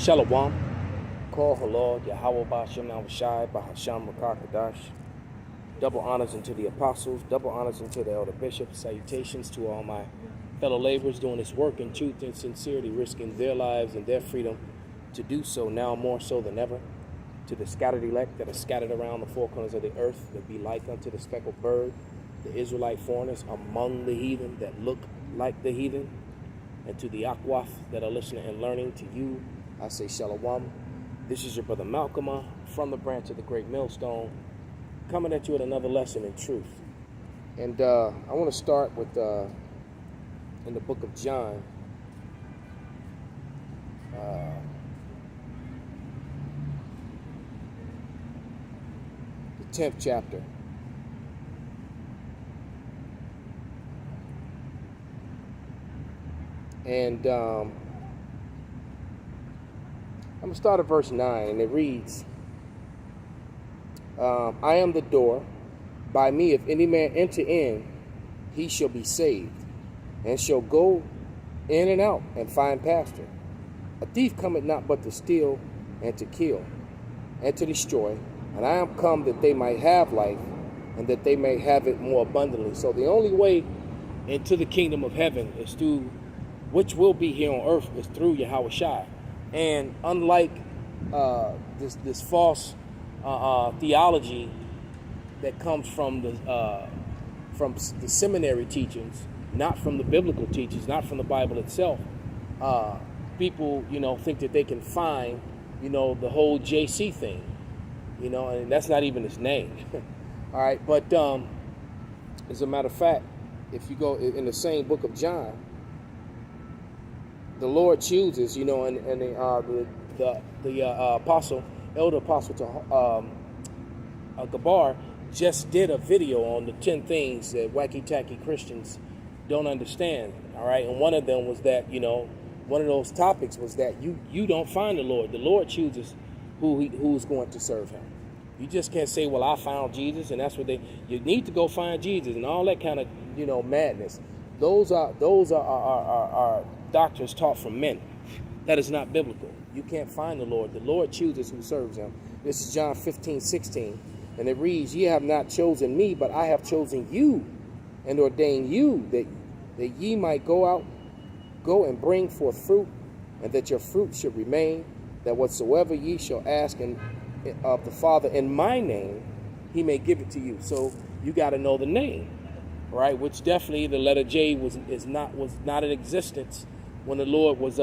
Shalom, call Halal, Yahawah, Sham, Qadash. Double honors unto the apostles, double honors unto the elder bishops. Salutations to all my fellow laborers doing this work in truth and sincerity, risking their lives and their freedom to do so now more so than ever. To the scattered elect that are scattered around the four corners of the earth, that be like unto the speckled bird, the Israelite foreigners among the heathen that look like the heathen, and to the Akwaf that are listening and learning, to you I say Shalom. This is your brother Malcolm from the branch of the great millstone, coming at you with another lesson in truth. And I want to start with in the book of John, the 10th chapter. And I'm going to start at verse 9, and it reads, I am the door. By me, if any man enter in, he shall be saved, and shall go in and out and find pasture. A thief cometh not but to steal, and to kill, and to destroy. And I am come that they might have life, and that they may have it more abundantly. So the only way into the kingdom of heaven is through, which will be here on earth, is through Yahawashi. And unlike this false theology that comes from the seminary teachings, not from the biblical teachings, not from the Bible itself, people, think that they can find, the whole JC thing, and that's not even his name. All right, but as a matter of fact, if you go in the same book of John, the Lord chooses, and the apostle, elder apostle to Gabar just did a video on the 10 things that wacky-tacky Christians don't understand. All right, and one of them was that, one of those topics was that you don't find the Lord. The Lord chooses who's going to serve him. You just can't say, well, I found Jesus, and that's what you need to go find Jesus and all that kind of, madness. Those are doctrines taught from men. That is not biblical. You can't find the Lord. The Lord chooses who serves him. This is John 15:16. And it reads, ye have not chosen me, but I have chosen you and ordained you that ye might go and bring forth fruit, and that your fruit should remain, that whatsoever ye shall ask of the Father in my name, he may give it to you. So you got to know the name, right? Which definitely the letter J was not in existence when the Lord was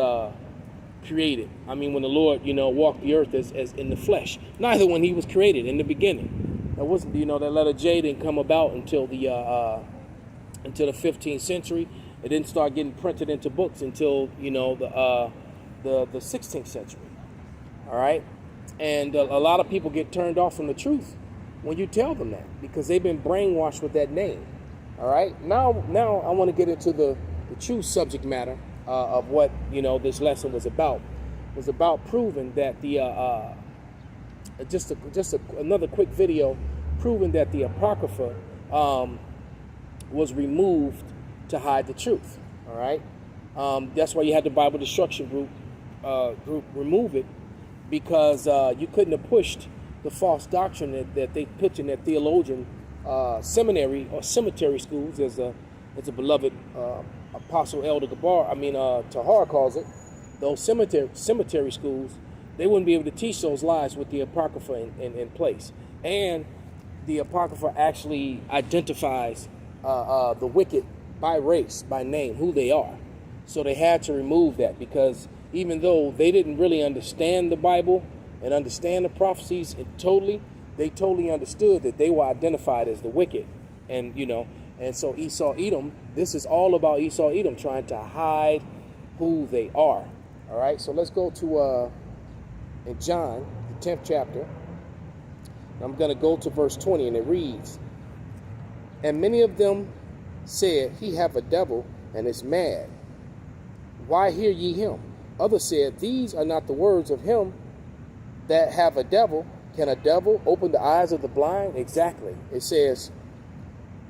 created. I mean, when the Lord, walked the earth as in the flesh. Neither when he was created in the beginning. That wasn't, that letter J didn't come about until the 15th century. It didn't start getting printed into books until, the 16th century. All right? And a lot of people get turned off from the truth when you tell them that, because they've been brainwashed with that name. All right? Now I want to get into the true subject matter of what this lesson was about. It was about proving that the another quick video proving that the Apocrypha was removed to hide the truth. All right, that's why you had the Bible destruction group remove it, because you couldn't have pushed the false doctrine that they put in their theologian seminary or cemetery schools, as a beloved Apostle Elder Tahar calls it. Those cemetery schools, they wouldn't be able to teach those lies with the Apocrypha in place. And the Apocrypha actually identifies the wicked by race, by name, who they are. So they had to remove that, because even though they didn't really understand the Bible and understand the prophecies they totally understood that they were identified as the wicked. And, and so Esau Edom, this is all about Esau Edom trying to hide who they are. All right, so let's go to in John, the 10th chapter. I'm going to go to verse 20, and it reads, and many of them said, he have a devil and is mad. Why hear ye him? Others said, these are not the words of him that have a devil. Can a devil open the eyes of the blind? Exactly. It says,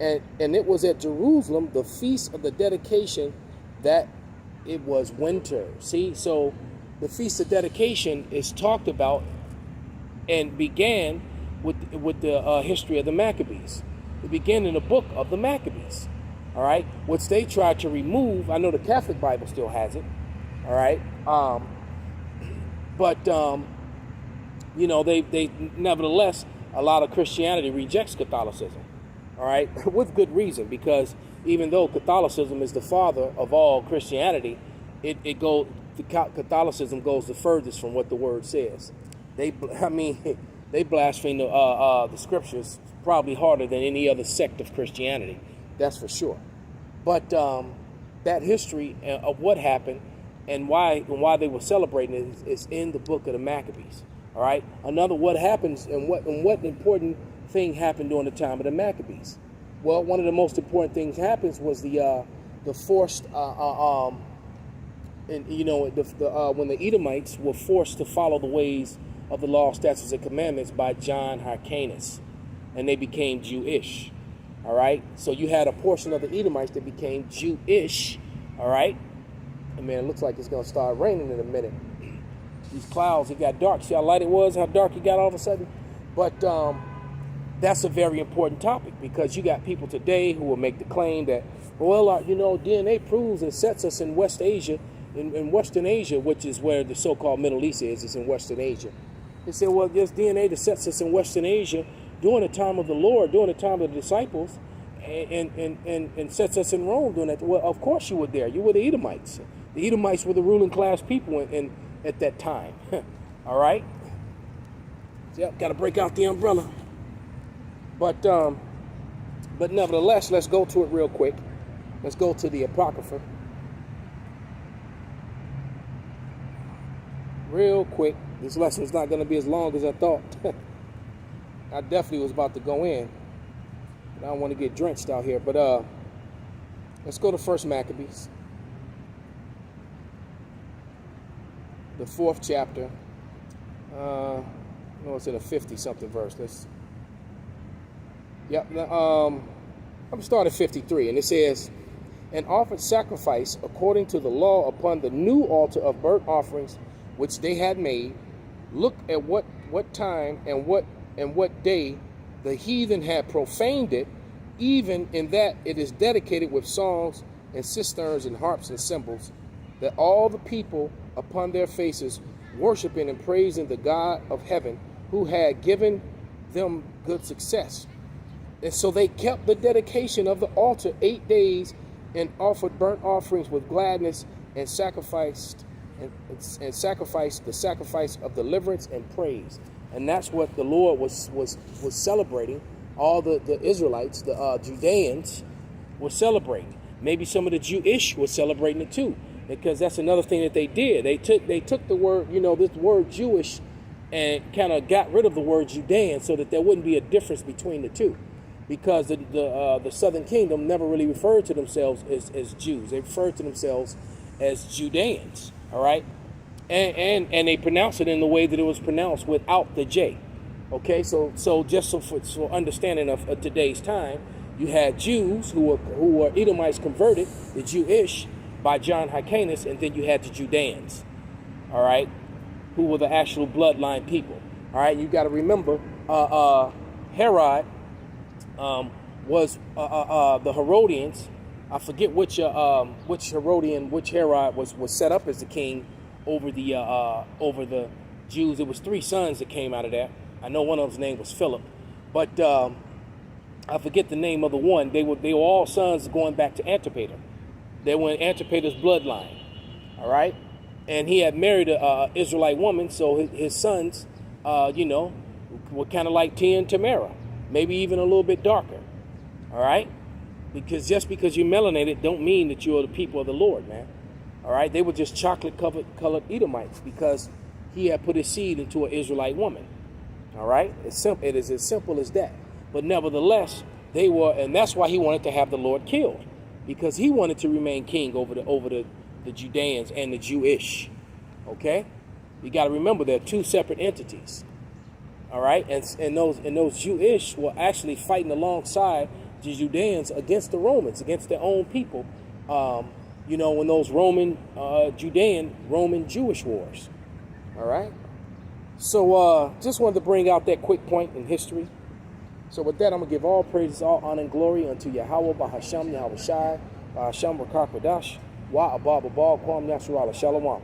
and it was at Jerusalem, the feast of the dedication, that it was winter. See, so the Feast of Dedication is talked about and began with the history of the Maccabees. It began in the book of the Maccabees, all right, which they tried to remove. I know the Catholic Bible still has it, all right, but you know, they nevertheless, a lot of Christianity rejects Catholicism, all right, with good reason, because even though Catholicism is the father of all Christianity, Catholicism goes the furthest from what the word says. They blaspheme the scriptures probably harder than any other sect of Christianity, that's for sure. But that history of what happened and why they were celebrating it is in the book of the Maccabees. All right. Another what happens and what important thing happened during the time of the Maccabees. Well, one of the most important things happens was the forced and you know when the Edomites were forced to follow the ways of the law, statutes, and commandments by John Hyrcanus, and they became Jewish. All right, so you had a portion of the Edomites that became Jewish. All right, and man, it looks like it's gonna start raining in a minute. These clouds, it got dark. See how light it was, how dark it got all of a sudden? But that's a very important topic, because you got people today who will make the claim that, well, you know, DNA proves and sets us in West Asia, in Western Asia, which is where the so-called Middle East is in Western Asia. They say, well, there's DNA that sets us in Western Asia during the time of the Lord, during the time of the disciples, and sets us in Rome during that. Well, of course you were there. You were the Edomites. The Edomites were the ruling class people at that time. All right? Yep, got to break out the umbrella. But nevertheless, let's go to it real quick. Let's go to the Apocrypha. Real quick. This lesson is not going to be as long as I thought. I definitely was about to go in. I don't want to get drenched out here. But let's go to 1 Maccabees. The 4th chapter. No, it's in a 50-something verse. I'm starting at 53, and it says, and offered sacrifice according to the law upon the new altar of burnt offerings which they had made. Look at what time and what day the heathen had profaned it, even in that it is dedicated with songs and cisterns and harps and cymbals, that all the people upon their faces worshiping and praising the God of heaven, who had given them good success. And so they kept the dedication of the altar 8 days, and offered burnt offerings with gladness, and sacrificed the sacrifice of deliverance and praise. And that's what the Lord was celebrating. All the Israelites, the Judeans, were celebrating. Maybe some of the Jewish were celebrating it too, because that's another thing that they did. They took the word, this word Jewish, and kind of got rid of the word Judean, so that there wouldn't be a difference between the two. Because the Southern Kingdom never really referred to themselves as Jews. They referred to themselves as Judeans, all right? And they pronounced it in the way that it was pronounced without the J. Okay, so just for understanding of today's time, you had Jews who were Edomites converted, the Jewish, by John Hyrcanus, and then you had the Judeans, all right, who were the actual bloodline people. All right, you got to remember, Herod was the Herodians. I forget which Herod was set up as the king over the Jews. It was 3 sons that came out of that. I know one of them's name was Philip, but I forget the name of the one. They were all sons going back to Antipater. They were in Antipater's bloodline. All right, and he had married a Israelite woman, so his sons, were kind of like Tia and Tamara, maybe even a little bit darker. All right, because just because you're melanated don't mean that you're the people of the Lord, man. All right, they were just chocolate-colored Edomites because he had put his seed into an Israelite woman. All right, it is as simple as that. But nevertheless, they were, and that's why he wanted to have the Lord killed, because he wanted to remain king over the Judeans and the Jewish. Okay, you got to remember they're 2 separate entities. All right, and those Jewish were actually fighting alongside the Judeans against the Romans, against their own people. you know, in those Roman, Roman Jewish wars. All right. So just wanted to bring out that quick point in history. So with that, I'm going to give all praises, all honor and glory unto Yahawah, Bahasham, Yahawashi, Bahasham, Qadash, Wa Abba, Kwam, Nasrallah, Shalom.